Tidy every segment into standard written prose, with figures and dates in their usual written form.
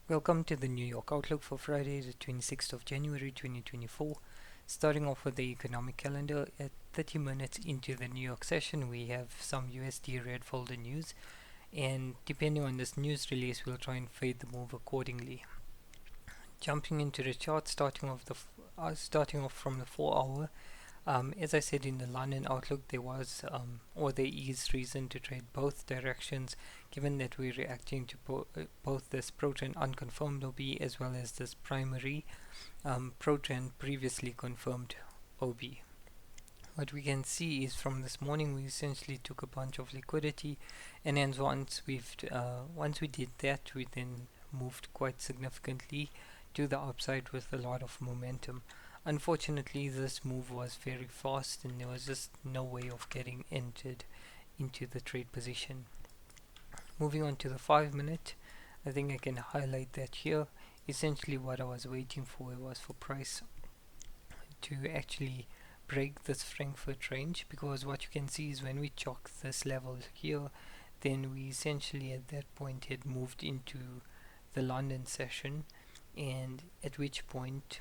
Welcome to the New York Outlook for Friday, the 26th of January 2024. Starting off with the economic calendar, at 30 minutes into the New York session, we have some USD red folder news, and depending on this news release, we'll try and fade the move accordingly. Jumping into the chart, starting off from the 4-hour. As I said in the London Outlook, there is reason to trade both directions, given that we're reacting to both this pro-trend unconfirmed OB as well as this primary pro-trend previously confirmed OB. What we can see is from this morning we essentially took a bunch of liquidity, and then once we did that, we then moved quite significantly to the upside with a lot of momentum. Unfortunately, this move was very fast and there was just no way of getting entered into the trade position. Moving on to the 5-minute, I think I can highlight that here. Essentially what I was waiting for was for price to actually break this Frankfurt range, because what you can see is when we chalk this level here, then we essentially at that point had moved into the London session, and at which point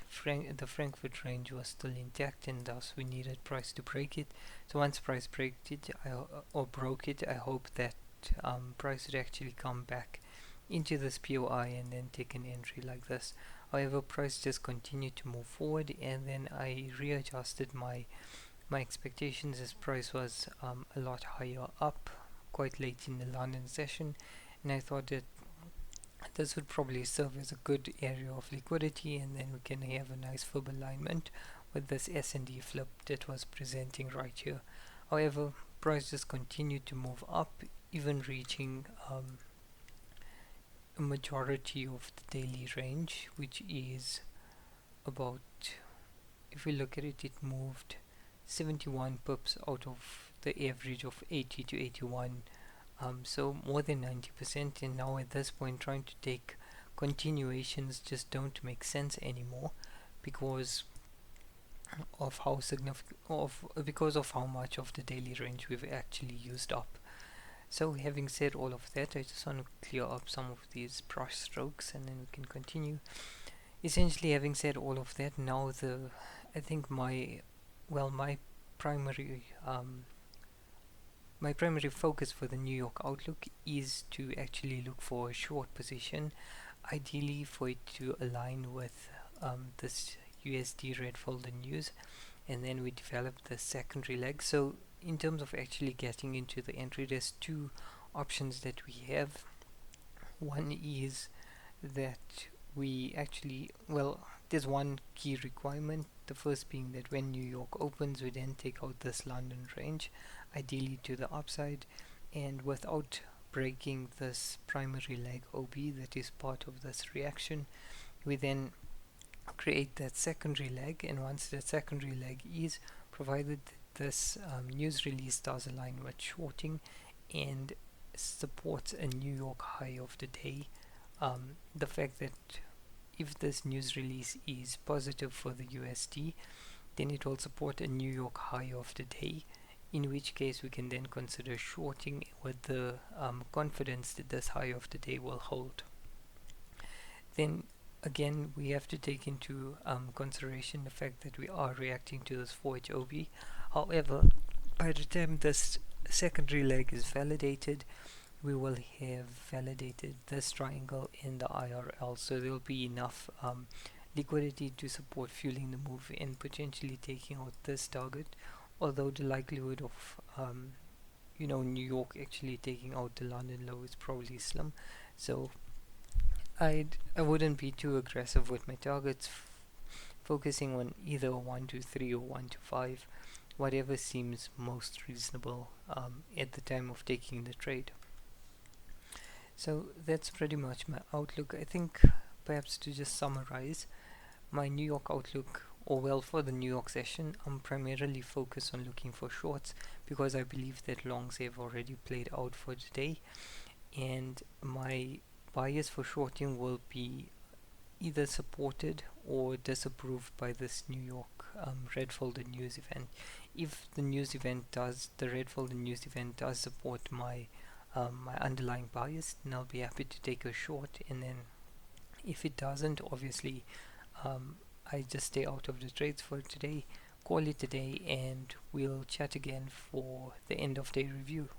the Frankfurt range was still intact, and thus we needed price to break it. So once price broke it, I hope that price would actually come back into this POI and then take an entry like this. However, price just continued to move forward, and then I readjusted my expectations as price was a lot higher up quite late in the London session, and I thought that this would probably serve as a good area of liquidity, and then we can have a nice fib alignment with this S&D flip that was presenting right here. However, price just continued to move up, even reaching a majority of the daily range, which is about, if we look at it, it moved 71 pips out of the average of 80 to 81. So more than 90%, and now at this point trying to take continuations just don't make sense anymore because of how much of the daily range we've actually used up. So having said all of that, I just want to clear up some of these brush strokes and then we can continue. Essentially, having said all of that, now I think my primary my primary focus for the New York Outlook is to actually look for a short position, ideally for it to align with this USD red folder news, and then we develop the secondary leg. So in terms of actually getting into the entry, there's two options that we have. One is that there's one key requirement. The first being that when New York opens, we then take out this London range, ideally to the upside, and without breaking this primary leg OB that is part of this reaction, we then create that secondary leg. And once that secondary leg is provided, this news release does align with shorting and supports a New York high of the day. The fact that if this news release is positive for the USD, then it will support a New York high of the day, in which case we can then consider shorting with the confidence that this high of the day will hold. Then again, we have to take into consideration the fact that we are reacting to this 4HOB. However, by the time this secondary leg is validated, we will have validated this triangle in the IRL, so there will be enough liquidity to support fueling the move and potentially taking out this target, although the likelihood of New York actually taking out the London low is probably slim. So I wouldn't be too aggressive with my targets, focusing on either a 1 to 3 or 1 to 5, whatever seems most reasonable at the time of taking the trade. So that's pretty much my outlook. I think perhaps to just summarize my New York outlook, for the New York session, I'm primarily focused on looking for shorts because I believe that longs have already played out for today, and my bias for shorting will be either supported or disapproved by this New York red folder news event. If the red folder news event does support my underlying bias, then I'll be happy to take a short, and then If it doesn't, obviously, um, I just stay out of the trades for today, call it a day, and we'll chat again for the end of day review.